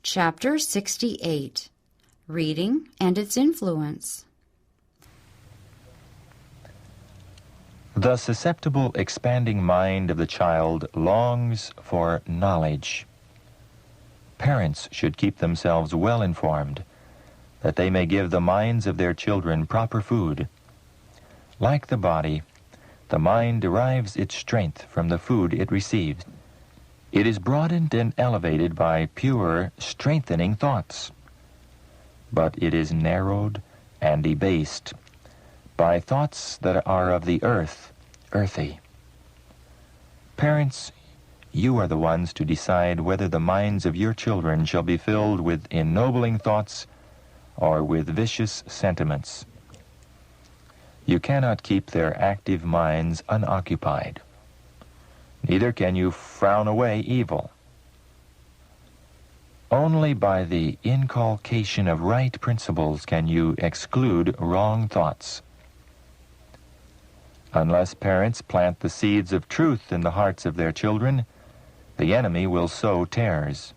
Chapter 68, Reading and Its Influence. The susceptible, expanding mind of the child longs for knowledge. Parents should keep themselves well informed, that they may give the minds of their children proper food. Like the body, the mind derives its strength from the food it receives. It is broadened and elevated by pure, strengthening thoughts. But it is narrowed and debased by thoughts that are of the earth, earthy. Parents, you are the ones to decide whether the minds of your children shall be filled with ennobling thoughts or with vicious sentiments. You cannot keep their active minds unoccupied. Neither can you frown away evil. Only by the inculcation of right principles can you exclude wrong thoughts. Unless parents plant the seeds of truth in the hearts of their children, the enemy will sow tares.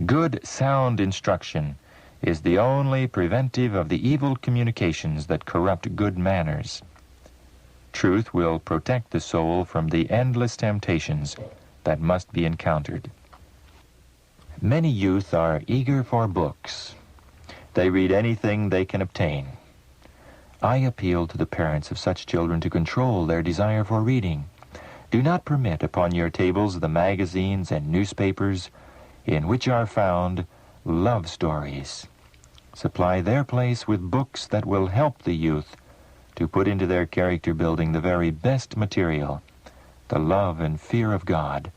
Good, sound instruction is the only preventive of the evil communications that corrupt good manners. Truth will protect the soul from the endless temptations that must be encountered. Many youth are eager for books. They read anything they can obtain. I appeal to the parents of such children to control their desire for reading. Do not permit upon your tables the magazines and newspapers in which are found love stories. Supply their place with books that will help the youth to put into their character building the very best material, the love and fear of God,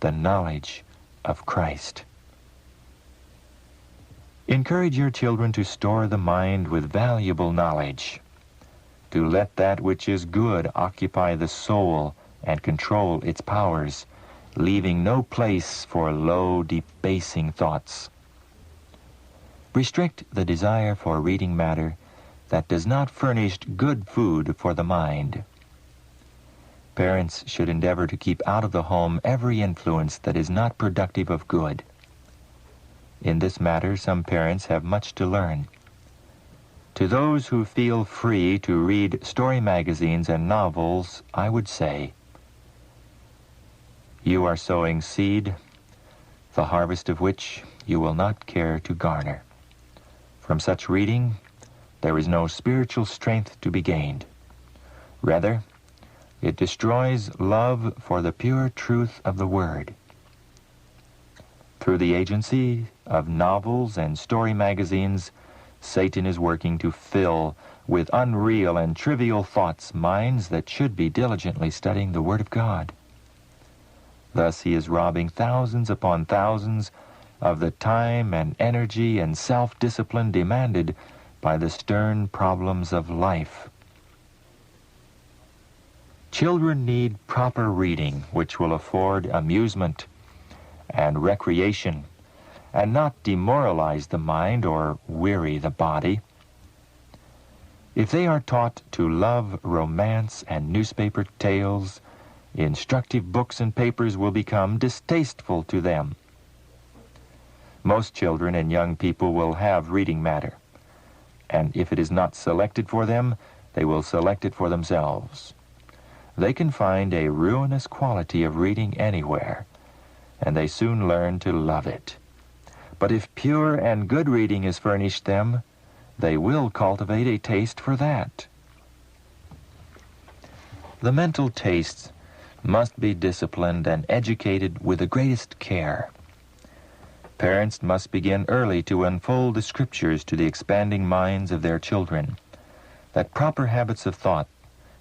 the knowledge of Christ. Encourage your children to store the mind with valuable knowledge, to let that which is good occupy the soul and control its powers, leaving no place for low, debasing thoughts. Restrict the desire for reading matter that does not furnish good food for the mind. Parents should endeavor to keep out of the home every influence that is not productive of good. In this matter, some parents have much to learn. To those who feel free to read story magazines and novels, I would say, you are sowing seed, the harvest of which you will not care to garner. From such reading, there is no spiritual strength to be gained. Rather, it destroys love for the pure truth of the Word. Through the agency of novels and story magazines, Satan is working to fill with unreal and trivial thoughts minds that should be diligently studying the Word of God. Thus he is robbing thousands upon thousands of the time and energy and self-discipline demanded by the stern problems of life. Children need proper reading, which will afford amusement and recreation, and not demoralize the mind or weary the body. If they are taught to love romance and newspaper tales, instructive books and papers will become distasteful to them. Most children and young people will have reading matter, and if it is not selected for them, they will select it for themselves. They can find a ruinous quality of reading anywhere, and they soon learn to love it. But if pure and good reading is furnished them, they will cultivate a taste for that. The mental tastes must be disciplined and educated with the greatest care. Parents must begin early to unfold the Scriptures to the expanding minds of their children, that proper habits of thought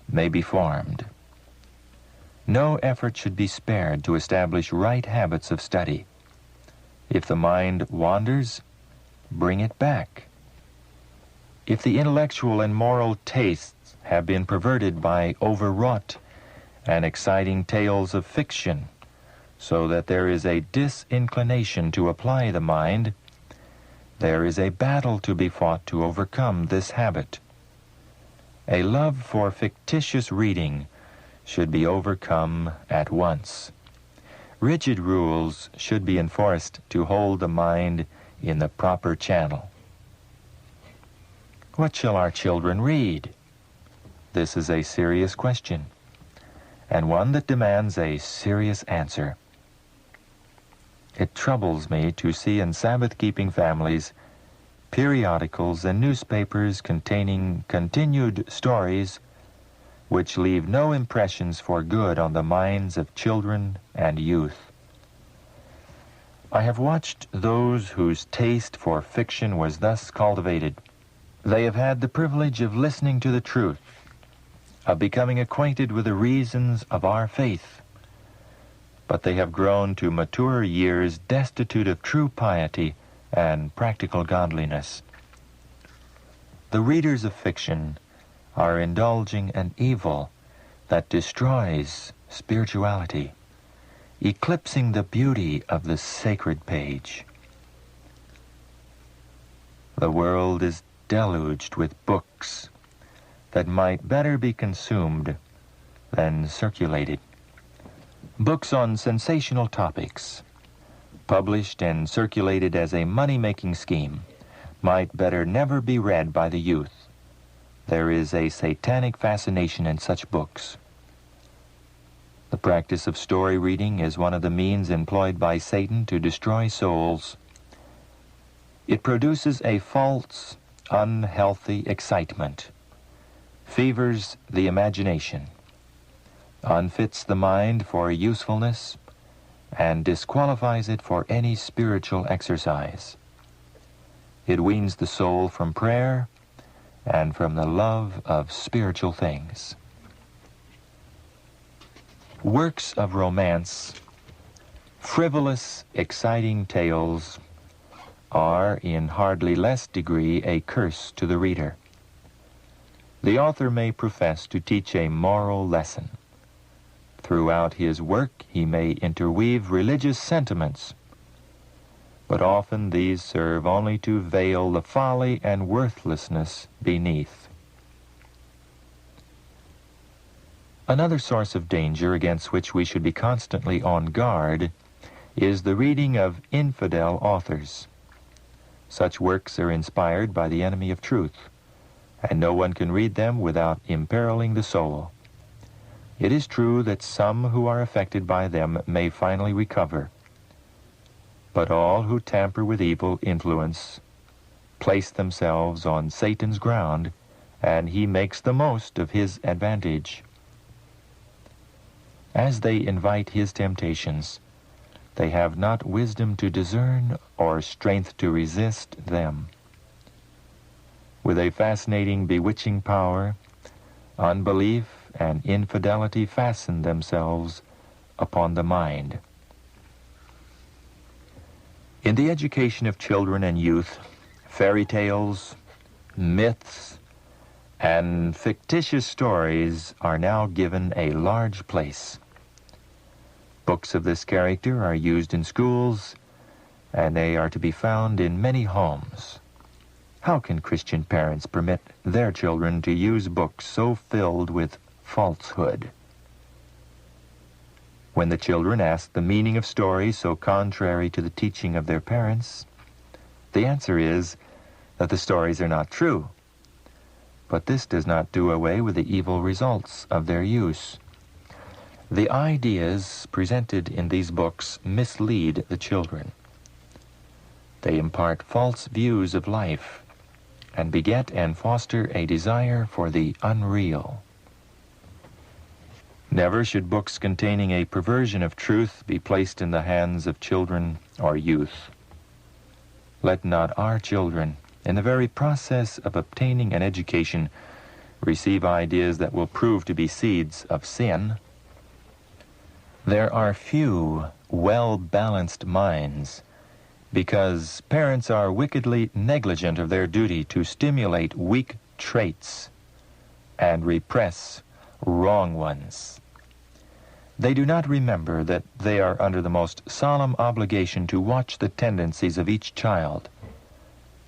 may be formed. No effort should be spared to establish right habits of study. If the mind wanders, bring it back. If the intellectual and moral tastes have been perverted by overwrought and exciting tales of fiction, so that there is a disinclination to apply the mind, there is a battle to be fought to overcome this habit. A love for fictitious reading should be overcome at once. Rigid rules should be enforced to hold the mind in the proper channel. What shall our children read? This is a serious question, and one that demands a serious answer. It troubles me to see in Sabbath-keeping families periodicals and newspapers containing continued stories which leave no impressions for good on the minds of children and youth. I have watched those whose taste for fiction was thus cultivated. They have had the privilege of listening to the truth, of becoming acquainted with the reasons of our faith, but they have grown to mature years destitute of true piety and practical godliness. The readers of fiction are indulging an evil that destroys spirituality, eclipsing the beauty of the sacred page. The world is deluged with books that might better be consumed than circulated. Books on sensational topics, published and circulated as a money-making scheme, might better never be read by the youth. There is a satanic fascination in such books. The practice of story reading is one of the means employed by Satan to destroy souls. It produces a false, unhealthy excitement, fevers the imagination, unfits the mind for usefulness, and disqualifies it for any spiritual exercise. It weans the soul from prayer and from the love of spiritual things. Works of romance, frivolous, exciting tales, are in hardly less degree a curse to the reader. The author may profess to teach a moral lesson. Throughout his work he may interweave religious sentiments, but often these serve only to veil the folly and worthlessness beneath. Another source of danger against which we should be constantly on guard is the reading of infidel authors. Such works are inspired by the enemy of truth, and no one can read them without imperiling the soul. It is true that some who are affected by them may finally recover, but all who tamper with evil influence place themselves on Satan's ground, and he makes the most of his advantage. As they invite his temptations, they have not wisdom to discern or strength to resist them. With a fascinating, bewitching power, unbelief and infidelity fasten themselves upon the mind. In the education of children and youth, fairy tales, myths, and fictitious stories are now given a large place. Books of this character are used in schools, and they are to be found in many homes. How can Christian parents permit their children to use books so filled with falsehood? When the children ask the meaning of stories so contrary to the teaching of their parents, the answer is that the stories are not true. But this does not do away with the evil results of their use. The ideas presented in these books mislead the children. They impart false views of life and beget and foster a desire for the unreal. Never should books containing a perversion of truth be placed in the hands of children or youth. Let not our children, in the very process of obtaining an education, receive ideas that will prove to be seeds of sin. There are few well-balanced minds because parents are wickedly negligent of their duty to stimulate weak traits and repress wrong ones. They do not remember that they are under the most solemn obligation to watch the tendencies of each child.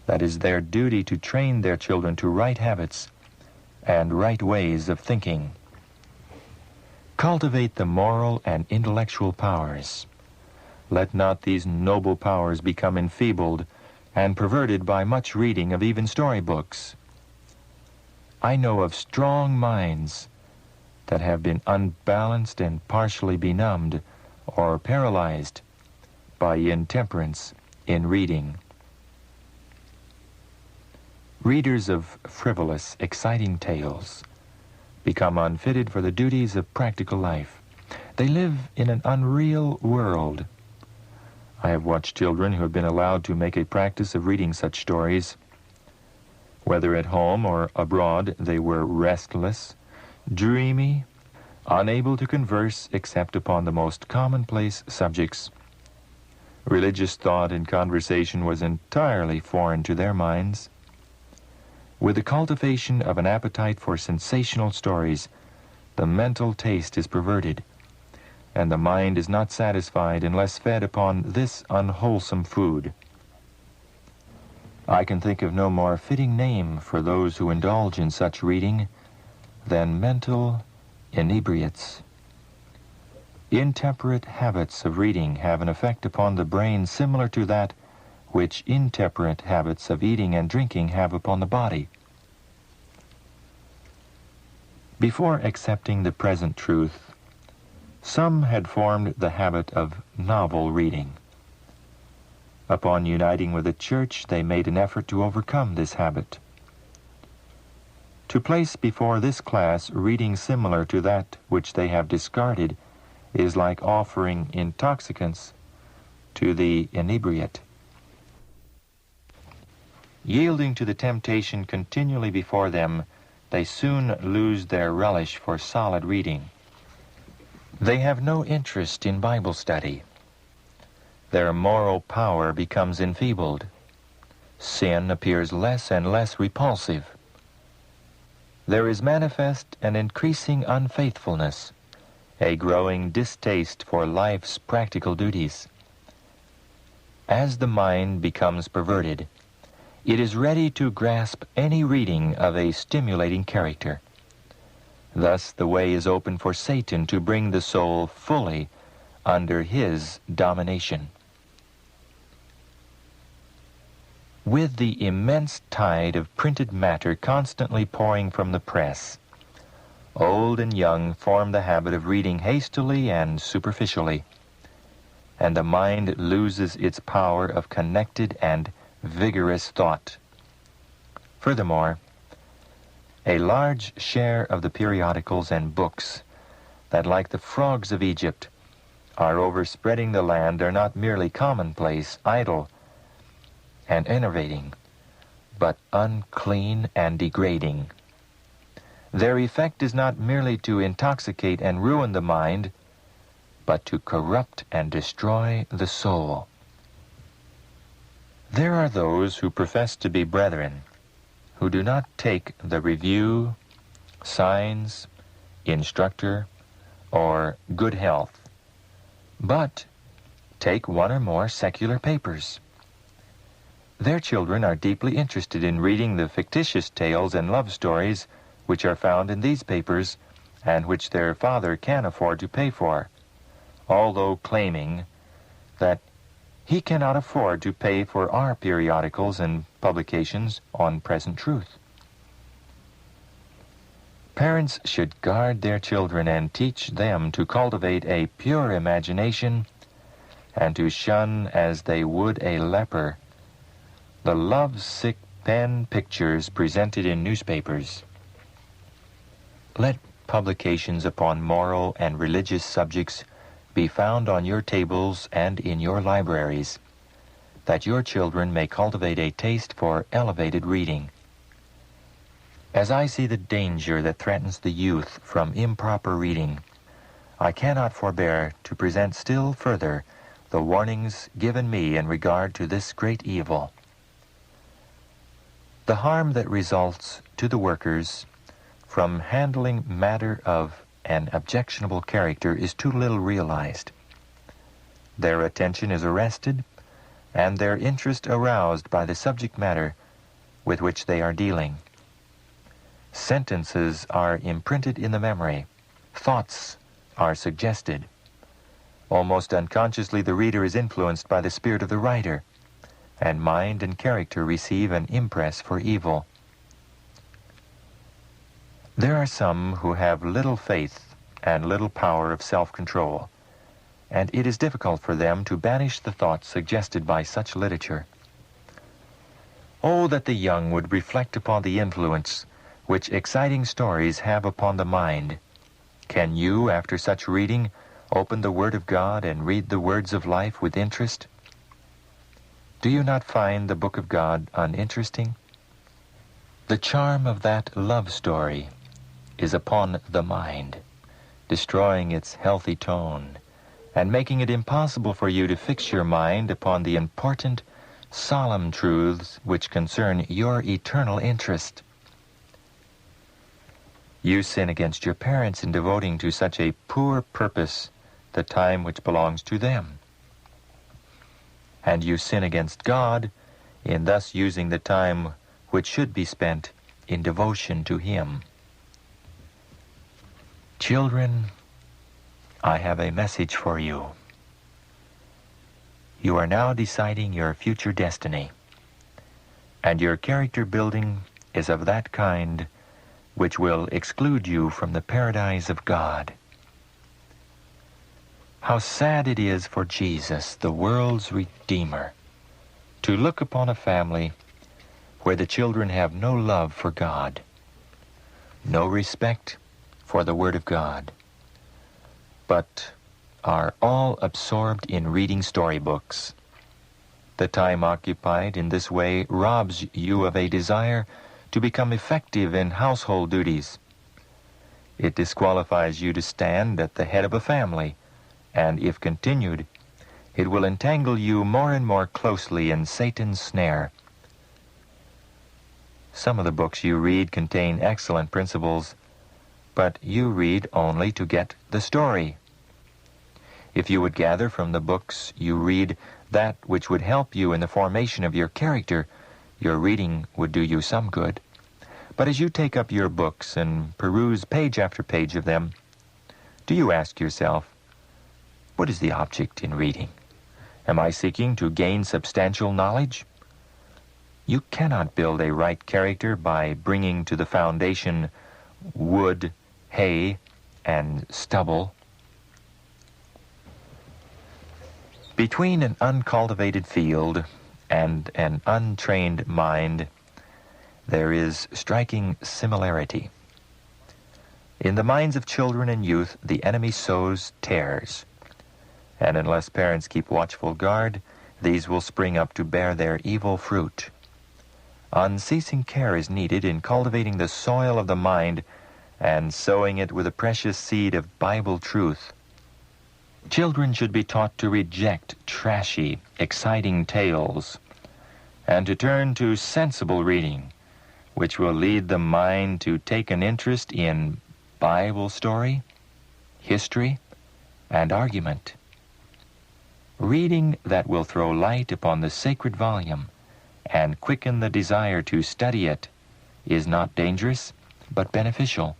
That is their duty to train their children to right habits and right ways of thinking. Cultivate the moral and intellectual powers Let not these noble powers become enfeebled and perverted by much reading of even storybooks. I know of strong minds that have been unbalanced and partially benumbed or paralyzed by intemperance in reading. Readers of frivolous, exciting tales become unfitted for the duties of practical life. They live in an unreal world. I have watched children who have been allowed to make a practice of reading such stories. Whether at home or abroad, they were restless, dreamy, unable to converse except upon the most commonplace subjects. Religious thought and conversation was entirely foreign to their minds. With the cultivation of an appetite for sensational stories, the mental taste is perverted, and the mind is not satisfied unless fed upon this unwholesome food. I can think of no more fitting name for those who indulge in such reading than mental inebriates. Intemperate habits of reading have an effect upon the brain similar to that which intemperate habits of eating and drinking have upon the body. Before accepting the present truth, some had formed the habit of novel reading. Upon uniting with the church, they made an effort to overcome this habit. To place before this class reading similar to that which they have discarded is like offering intoxicants to the inebriate. Yielding to the temptation continually before them, they soon lose their relish for solid reading. They have no interest in Bible study. Their moral power becomes enfeebled. Sin appears less and less repulsive. There is manifest an increasing unfaithfulness, a growing distaste for life's practical duties. As the mind becomes perverted, it is ready to grasp any reading of a stimulating character. Thus the way is open for Satan to bring the soul fully under his domination. With the immense tide of printed matter constantly pouring from the press, old and young form the habit of reading hastily and superficially, and the mind loses its power of connected and vigorous thought. Furthermore, a large share of the periodicals and books that, like the frogs of Egypt, are overspreading the land are not merely commonplace, idle, and enervating, but unclean and degrading. Their effect is not merely to intoxicate and ruin the mind, but to corrupt and destroy the soul. There are those who profess to be brethren, who do not take the review, signs, instructor, or good health, but take one or more secular papers. Their children are deeply interested in reading the fictitious tales and love stories which are found in these papers and which their father can afford to pay for, although claiming that he cannot afford to pay for our periodicals and publications on present truth. Parents should guard their children and teach them to cultivate a pure imagination and to shun as they would a leper the love-sick pen pictures presented in newspapers. Let publications upon moral and religious subjects be found on your tables and in your libraries, that your children may cultivate a taste for elevated reading. As I see the danger that threatens the youth from improper reading, I cannot forbear to present still further the warnings given me in regard to this great evil. The harm that results to the workers from handling matter of an objectionable character is too little realized. Their attention is arrested and their interest aroused by the subject matter with which they are dealing. Sentences are imprinted in the memory. Thoughts are suggested. Almost unconsciously, the reader is influenced by the spirit of the writer, and mind and character receive an impress for evil. There are some who have little faith and little power of self-control, and it is difficult for them to banish the thoughts suggested by such literature. Oh, that the young would reflect upon the influence which exciting stories have upon the mind. Can you, after such reading, open the Word of God and read the words of life with interest? Do you not find the Book of God uninteresting? The charm of that love story is upon the mind, destroying its healthy tone and making it impossible for you to fix your mind upon the important, solemn truths which concern your eternal interest. You sin against your parents in devoting to such a poor purpose the time which belongs to them. And you sin against God in thus using the time which should be spent in devotion to Him. Children, I have a message for you. You are now deciding your future destiny, and your character building is of that kind which will exclude you from the paradise of God. How sad it is for Jesus, the world's Redeemer, to look upon a family where the children have no love for God, no respect for the Word of God, but are all absorbed in reading storybooks. The time occupied in this way robs you of a desire to become effective in household duties. It disqualifies you to stand at the head of a family, and if continued, it will entangle you more and more closely in Satan's snare. Some of the books you read contain excellent principles, but you read only to get the story. If you would gather from the books you read that which would help you in the formation of your character, your reading would do you some good. But as you take up your books and peruse page after page of them, do you ask yourself, what is the object in reading? Am I seeking to gain substantial knowledge? You cannot build a right character by bringing to the foundation wood, hay, and stubble. Between an uncultivated field and an untrained mind, there is striking similarity. In the minds of children and youth, the enemy sows tares, and unless parents keep watchful guard, these will spring up to bear their evil fruit. Unceasing care is needed in cultivating the soil of the mind and sowing it with the precious seed of Bible truth. Children should be taught to reject trashy, exciting tales and to turn to sensible reading, which will lead the mind to take an interest in Bible story, history, and argument. Reading that will throw light upon the sacred volume and quicken the desire to study it is not dangerous, but beneficial.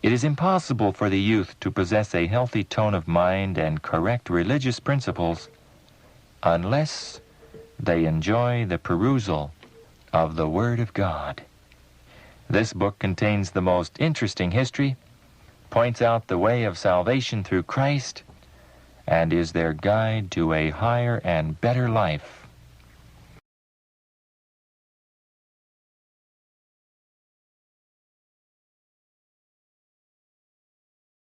It is impossible for the youth to possess a healthy tone of mind and correct religious principles unless they enjoy the perusal of the Word of God. This book contains the most interesting history, points out the way of salvation through Christ, and is their guide to a higher and better life.